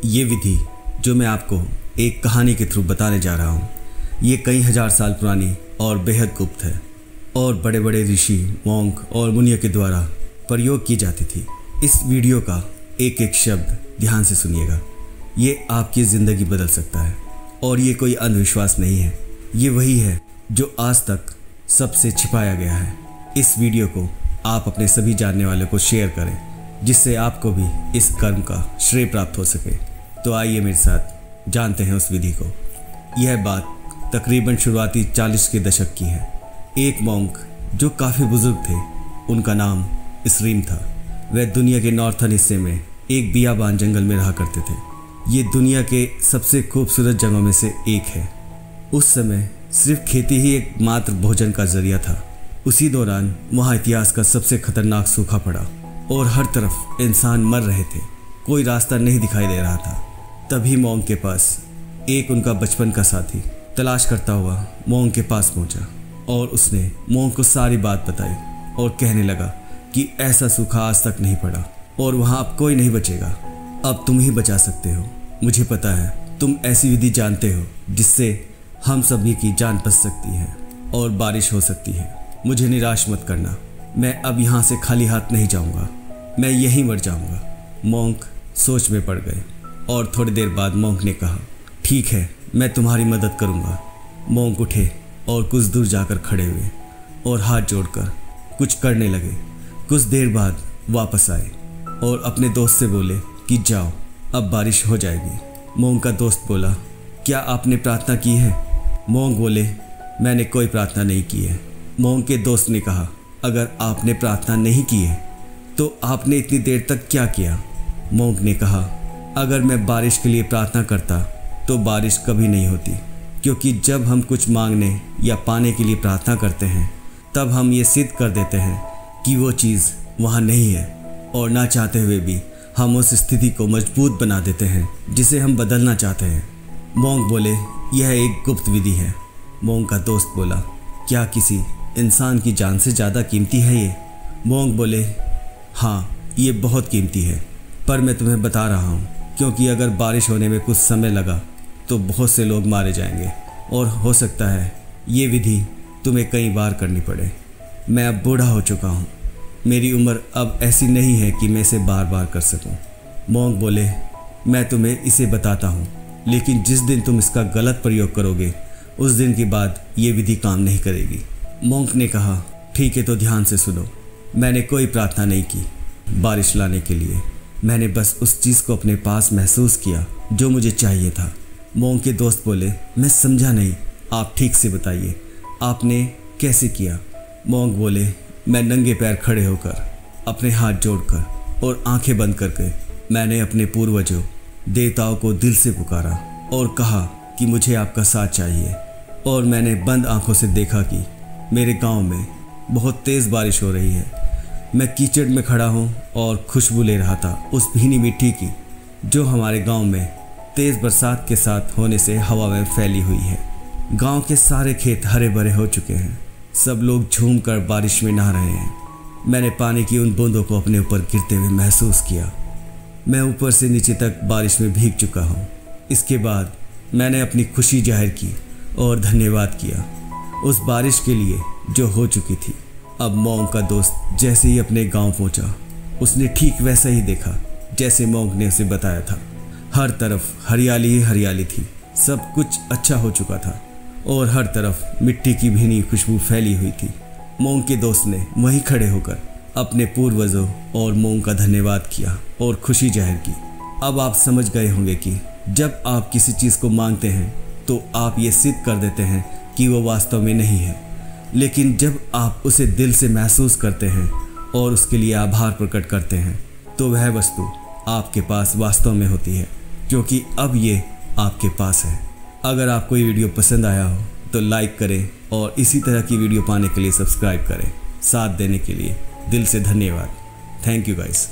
ये विधि जो मैं आपको एक कहानी के थ्रू बताने जा रहा हूँ, ये कई हजार साल पुरानी और बेहद गुप्त है और बड़े बड़े ऋषि, मोंक और मुनियों के द्वारा प्रयोग की जाती थी। इस वीडियो का एक एक शब्द ध्यान से सुनिएगा। ये आपकी ज़िंदगी बदल सकता है और ये कोई अंधविश्वास नहीं है। ये वही है जो आज तक सबसे छिपाया गया है। इस वीडियो को आप अपने सभी जानने वालों को शेयर करें, जिससे आपको भी इस कर्म का श्रेय प्राप्त हो सके। तो आइए मेरे साथ जानते हैं उस विधि को। यह बात तकरीबन शुरुआती 40 के दशक की है। एक मोंक जो काफ़ी बुजुर्ग थे, उनका नाम इसरीम था। वह दुनिया के नॉर्थर्न हिस्से में एक बियाबान जंगल में रहा करते थे। ये दुनिया के सबसे खूबसूरत जगहों में से एक है। उस समय सिर्फ खेती ही एकमात्र भोजन का जरिया था। उसी दौरान वहाँ इतिहास का सबसे खतरनाक सूखा पड़ा और हर तरफ इंसान मर रहे थे। कोई रास्ता नहीं दिखाई दे रहा था। तभी मोंक के पास एक उनका बचपन का साथी तलाश करता हुआ मोंक के पास पहुंचा और उसने मोंक को सारी बात बताई और कहने लगा कि ऐसा सूखा आज तक नहीं पड़ा और वहाँ अब कोई नहीं बचेगा। अब तुम ही बचा सकते हो। मुझे पता है तुम ऐसी विधि जानते हो जिससे हम सभी की जान बच सकती है और बारिश हो सकती है। मुझे निराश मत करना। मैं अब यहाँ से खाली हाथ नहीं जाऊँगा। मैं यहीं मर जाऊँगा। मोंक सोच में पड़ गए और थोड़ी देर बाद मोंक ने कहा, ठीक है, मैं तुम्हारी मदद करूँगा। मोंक उठे और कुछ दूर जाकर खड़े हुए और हाथ जोड़कर कुछ करने लगे। कुछ देर बाद वापस आए और अपने दोस्त से बोले कि जाओ, अब बारिश हो जाएगी। मोंक का दोस्त बोला, क्या आपने प्रार्थना की है? मोंक बोले, मैंने कोई प्रार्थना नहीं की है। मोंक के दोस्त ने कहा, अगर आपने प्रार्थना नहीं की है तो आपने इतनी देर तक क्या किया? मोंक ने कहा, अगर मैं बारिश के लिए प्रार्थना करता तो बारिश कभी नहीं होती, क्योंकि जब हम कुछ मांगने या पाने के लिए प्रार्थना करते हैं तब हम ये सिद्ध कर देते हैं कि वो चीज़ वहाँ नहीं है और ना चाहते हुए भी हम उस स्थिति को मजबूत बना देते हैं जिसे हम बदलना चाहते हैं। मोंक बोले, यह एक गुप्त विधि है। मोंक का दोस्त बोला, क्या किसी इंसान की जान से ज़्यादा कीमती है ये? मोंक बोले, हाँ, ये बहुत कीमती है, पर मैं तुम्हें बता रहा हूँ क्योंकि अगर बारिश होने में कुछ समय लगा तो बहुत से लोग मारे जाएंगे और हो सकता है ये विधि तुम्हें कई बार करनी पड़े। मैं अब बूढ़ा हो चुका हूँ। मेरी उम्र अब ऐसी नहीं है कि मैं इसे बार बार कर सकूँ। मोंक बोले, मैं तुम्हें इसे बताता हूँ, लेकिन जिस दिन तुम इसका गलत प्रयोग करोगे उस दिन के बाद ये विधि काम नहीं करेगी। मोंक ने कहा, ठीक है, तो ध्यान से सुनो। मैंने कोई प्रार्थना नहीं की बारिश लाने के लिए। मैंने बस उस चीज़ को अपने पास महसूस किया जो मुझे चाहिए था। मोंक के दोस्त बोले, मैं समझा नहीं, आप ठीक से बताइए, आपने कैसे किया? मोंक बोले, मैं नंगे पैर खड़े होकर, अपने हाथ जोड़कर और आंखें बंद करके मैंने अपने पूर्वजों देवताओं को दिल से पुकारा और कहा कि मुझे आपका साथ चाहिए। और मैंने बंद आंखों से देखा कि मेरे गांव में बहुत तेज़ बारिश हो रही है। मैं कीचड़ में खड़ा हूं और खुशबू ले रहा था उस भीनी मिट्टी की जो हमारे गांव में तेज़ बरसात के साथ होने से हवा में फैली हुई है। गांव के सारे खेत हरे भरे हो चुके हैं। सब लोग झूमकर बारिश में नहा रहे हैं। मैंने पानी की उन बूंदों को अपने ऊपर गिरते हुए महसूस किया। मैं ऊपर से नीचे तक बारिश में भीग चुका हूँ। इसके बाद मैंने अपनी खुशी जाहिर की और धन्यवाद किया उस बारिश के लिए जो हो चुकी थी। अब मोंक का दोस्त जैसे ही अपने गांव पहुंचा, उसने ठीक वैसा ही देखा जैसे मोंक ने उसे बताया था। हर तरफ हरियाली ही हरियाली थी। सब कुछ अच्छा हो चुका था और हर तरफ मिट्टी की भीनी खुशबू फैली हुई थी। मोंक के दोस्त ने वहीं खड़े होकर अपने पूर्वजों और मोंक का धन्यवाद किया और खुशी जाहिर की। अब आप समझ गए होंगे कि जब आप किसी चीज़ को मांगते हैं तो आप ये सिद्ध कर देते हैं कि वो वास्तव में नहीं है, लेकिन जब आप उसे दिल से महसूस करते हैं और उसके लिए आभार प्रकट करते हैं तो वह वस्तु आपके पास वास्तव में होती है, क्योंकि अब ये आपके पास है। अगर आपको ये वीडियो पसंद आया हो तो लाइक करें और इसी तरह की वीडियो पाने के लिए सब्सक्राइब करें। साथ देने के लिए दिल से धन्यवाद। Thank you guys.